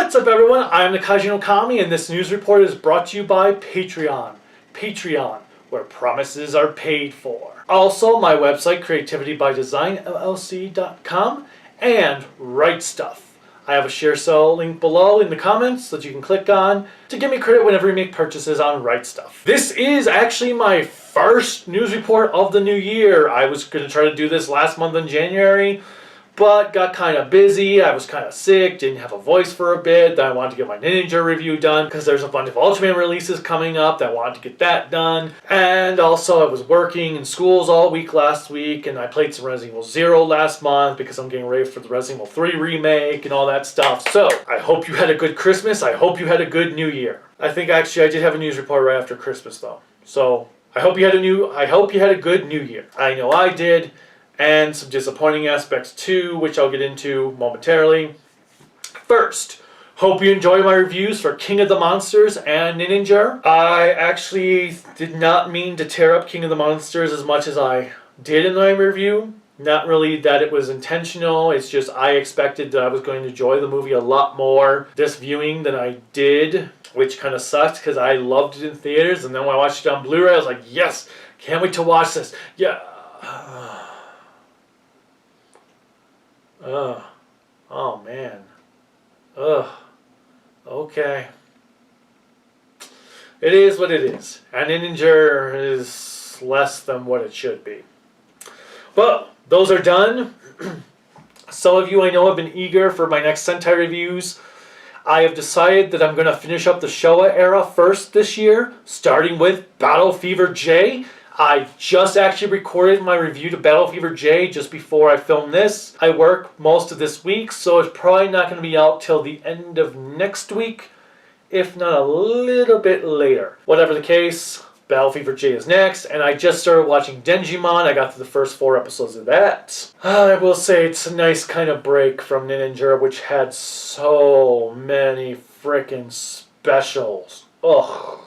What's up, everyone? I'm the Kaijin Okami, and this news report is brought to you by Patreon. Patreon, where promises are paid for. Also, my website, creativitybydesignllc.com, and Rightstuf. I have a sharesale link below in the comments that you can click on to give me credit whenever you make purchases on Rightstuf. This is actually my first news report of the new year. I was going to try to do this last month in January, but got kind of busy. I was kind of sick, didn't have a voice for a bit. Then I wanted to get my Ninja review done because there's a bunch of Ultraman releases coming up. I wanted to get that done. And also I was working in schools all week last week, and I played some Resident Evil 0 last month because I'm getting ready for the Resident Evil 3 remake and all that stuff. So I hope you had a good Christmas. I hope you had a good New Year. I think actually I did have a news report right after Christmas though. So I hope you had a good New Year. I know I did. And some disappointing aspects too, which I'll get into momentarily. First, hope you enjoy my reviews for King of the Monsters and Ninja. I actually did not mean to tear up King of the Monsters as much as I did in my review. Not really that it was intentional, it's just I expected that I was going to enjoy the movie a lot more this viewing than I did, which kind of sucked because I loved it in theaters, and then when I watched it on Blu-ray I was like, yes, can't wait to watch this. Yeah. Oh man. Okay. It is what it is. And Ninja is less than what it should be. But those are done. Some of you I know have been eager for my next Sentai reviews. I have decided that I'm going to finish up the Showa era first this year, starting with Battle Fever J. I just actually recorded my review to Battle Fever J just before I filmed this. I work most of this week, so it's probably not going to be out till the end of next week, if not a little bit later. Whatever the case, Battle Fever J is next, and I just started watching Denjimon. I got through the first 4 episodes of that. I will say it's a nice kind of break from Ninja, which had so many frickin' specials. Ugh.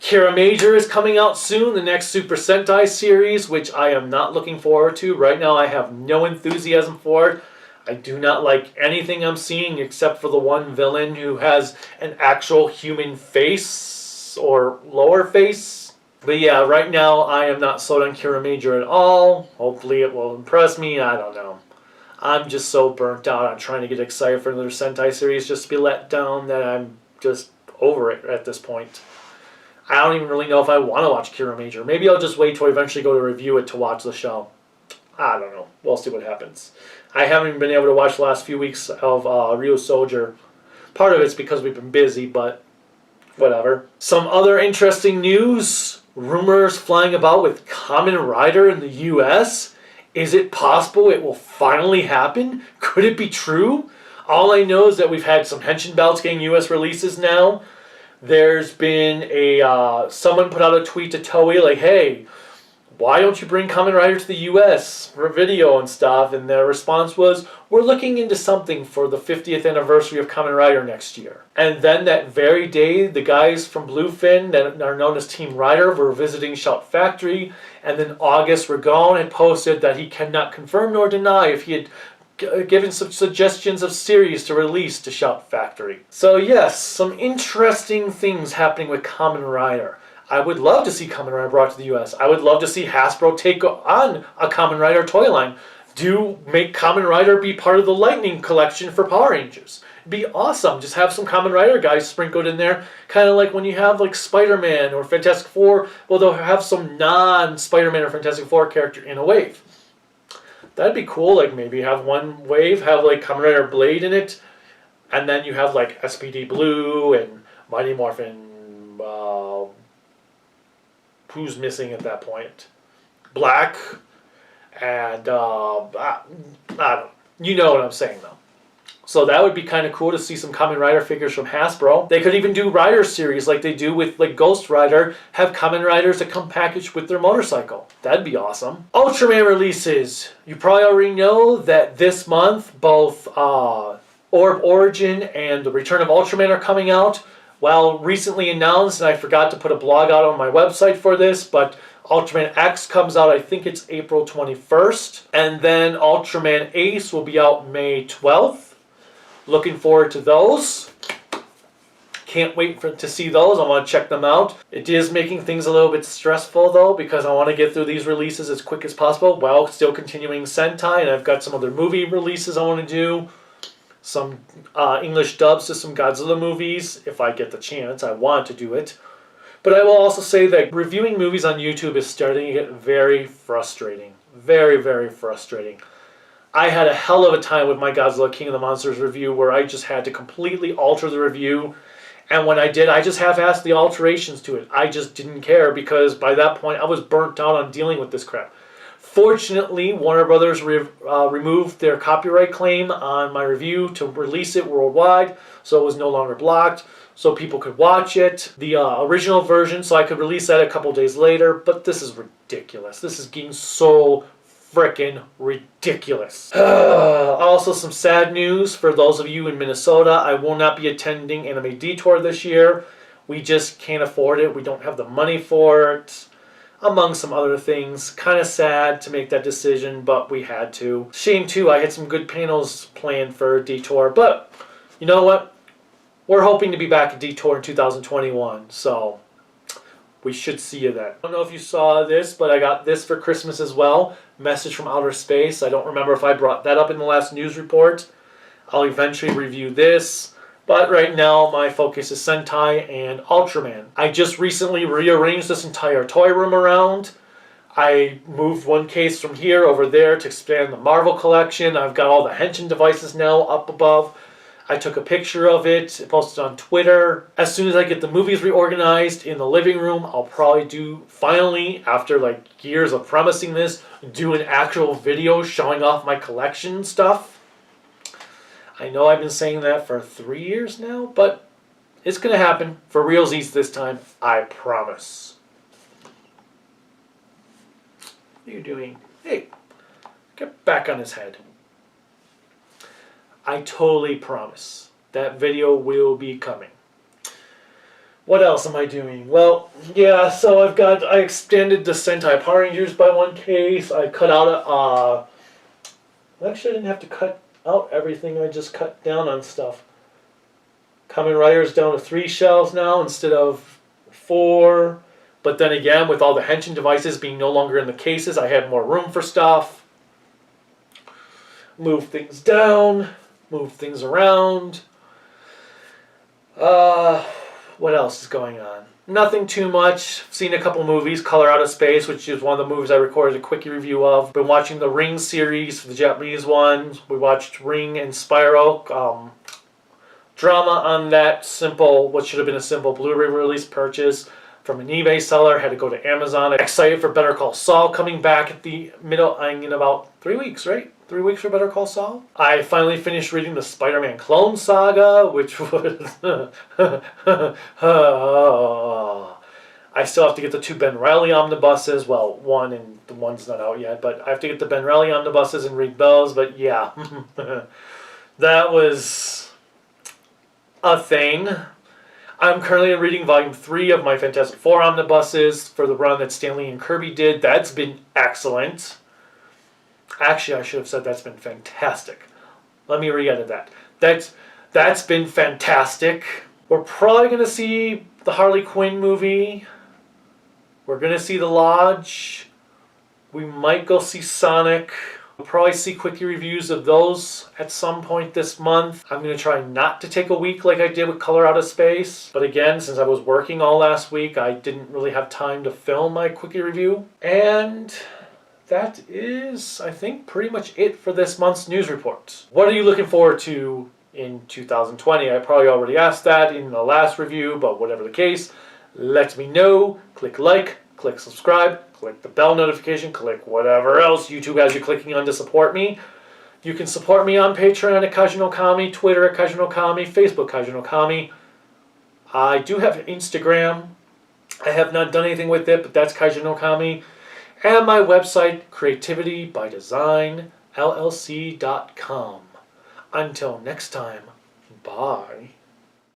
Kira Major is coming out soon, the next Super Sentai series, which I am not looking forward to. Right now I have no enthusiasm for it. I do not like anything I'm seeing except for the one villain who has an actual human face or lower face. But yeah, right now I am not sold on Kira Major at all. Hopefully it will impress me. I don't know. I'm just so burnt out on trying to get excited for another Sentai series just to be let down that I'm just over it at this point. I don't even really know if I want to watch Kira Major. Maybe I'll just wait till I eventually go to review it to watch the show. I don't know. We'll see what happens. I haven't even been able to watch the last few weeks of Rio Soldier. Part of it's because we've been busy, but whatever. Some other interesting news. Rumors flying about with Kamen Rider in the US. Is it possible it will finally happen? Could it be true? All I know is that we've had some Henshin bouts getting US releases now. There's been someone put out a tweet to Toei like, hey, why don't you bring Kamen Rider to the US for a video and stuff? And their response was, we're looking into something for the 50th anniversary of Kamen Rider next year. And then that very day, the guys from Bluefin that are known as Team Rider were visiting Shout Factory. And then August Ragon had posted that he cannot confirm nor deny if he had given some suggestions of series to release to Shout Factory. So yes, some interesting things happening with Kamen Rider. I would love to see Kamen Rider brought to the US. I would love to see Hasbro take on a Kamen Rider toy line. Do make Kamen Rider be part of the Lightning collection for Power Rangers. It'd be awesome. Just have some Kamen Rider guys sprinkled in there. Kind of like when you have like Spider-Man or Fantastic Four. Well, they'll have some non-Spider-Man or Fantastic Four character in a wave. That'd be cool, like maybe have one wave, have like Kamen Rider Blade in it, and then you have like SPD Blue and Mighty Morphin, who's missing at that point? Black, and I don't know. You know what I'm saying though. So that would be kind of cool to see some Kamen Rider figures from Hasbro. They could even do Rider series like they do with like Ghost Rider, have Kamen Riders that come packaged with their motorcycle. That'd be awesome. Ultraman releases. You probably already know that this month both Orb Origin and The Return of Ultraman are coming out. Well, recently announced, and I forgot to put a blog out on my website for this, but Ultraman X comes out, I think it's April 21st. And then Ultraman Ace will be out May 12th. Looking forward to those. Can't wait to see those. I want to check them out. It is making things a little bit stressful though, because I want to get through these releases as quick as possible while still continuing Sentai, and I've got some other movie releases I want to do. Some English dubs to some Godzilla movies. If I get the chance, I want to do it. But I will also say that reviewing movies on YouTube is starting to get very frustrating. Very, very frustrating. I had a hell of a time with my Godzilla King of the Monsters review where I just had to completely alter the review. And when I did, I just half-assed the alterations to it. I just didn't care because by that point I was burnt out on dealing with this crap. Fortunately, Warner Brothers removed their copyright claim on my review to release it worldwide, so it was no longer blocked, so people could watch it. The original version, so I could release that a couple days later, but this is ridiculous. This is getting so frickin' ridiculous. Also, some sad news for those of you in Minnesota. I will not be attending Anime Detour this year. We just can't afford it. We don't have the money for it. Among some other things. Kind of sad to make that decision, but we had to. Shame too, I had some good panels planned for Detour, but you know what? We're hoping to be back at Detour in 2021, so we should see you then. I don't know if you saw this, but I got this for Christmas as well. Message from Outer Space. I don't remember if I brought that up in the last news report. I'll eventually review this. But right now, my focus is Sentai and Ultraman. I just recently rearranged this entire toy room around. I moved one case from here over there to expand the Marvel collection. I've got all the Henshin devices now up above. I took a picture of it, posted on Twitter. As soon as I get the movies reorganized in the living room, I'll probably finally, after like years of promising this, do an actual video showing off my collection stuff. I know I've been saying that for 3 years now, but it's going to happen for realsies this time, I promise. What are you doing? Hey, get back on his head. I totally promise that video will be coming. What else am I doing? Well, yeah, so I extended the Sentai Power Rangers by one case. I cut out actually I didn't have to cut out everything, I just cut down on stuff. Kamen Rider is down to 3 shelves now instead of 4. But then again, with all the Henshin devices being no longer in the cases, I had more room for stuff. Move things down, move things around. What else is going on? Nothing too much. Seen a couple movies. Color Out of Space, which is one of the movies I recorded a quickie review of. Been watching the Ring series, the Japanese ones. We watched Ring and Spyro. Drama on that simple, what should have been a simple Blu-ray release purchase from an eBay seller. Had to go to Amazon. Excited for Better Call Saul coming back at the middle, in about 3 weeks, right? 3 weeks for Better Call Saul. I finally finished reading the Spider-Man Clone Saga, which was... I still have to get the 2 Ben Reilly omnibuses. Well, one, and the one's not out yet, but I have to get the Ben Reilly omnibuses and read those, but yeah. That was a thing. I'm currently reading Volume 3 of my Fantastic Four omnibuses for the run that Stanley and Kirby did. That's been excellent. Actually, I should have said that's been fantastic. Let me re-edit that. That's been fantastic. We're probably going to see the Harley Quinn movie. We're going to see The Lodge. We might go see Sonic. We'll probably see quickie reviews of those at some point this month. I'm going to try not to take a week like I did with Color Out of Space. But again, since I was working all last week, I didn't really have time to film my quickie review. And that is, I think, pretty much it for this month's news report. What are you looking forward to in 2020? I probably already asked that in the last review, but whatever the case, let me know. Click like, click subscribe, click the bell notification, click whatever else YouTube has you clicking on to support me. You can support me on Patreon at Kaiju Kami, Twitter at Kaiju Kami, Facebook Kaiju Kami. I do have Instagram. I have not done anything with it, but that's Kaiju Kami. And my website, creativitybydesign.llc.com. Until next time, bye.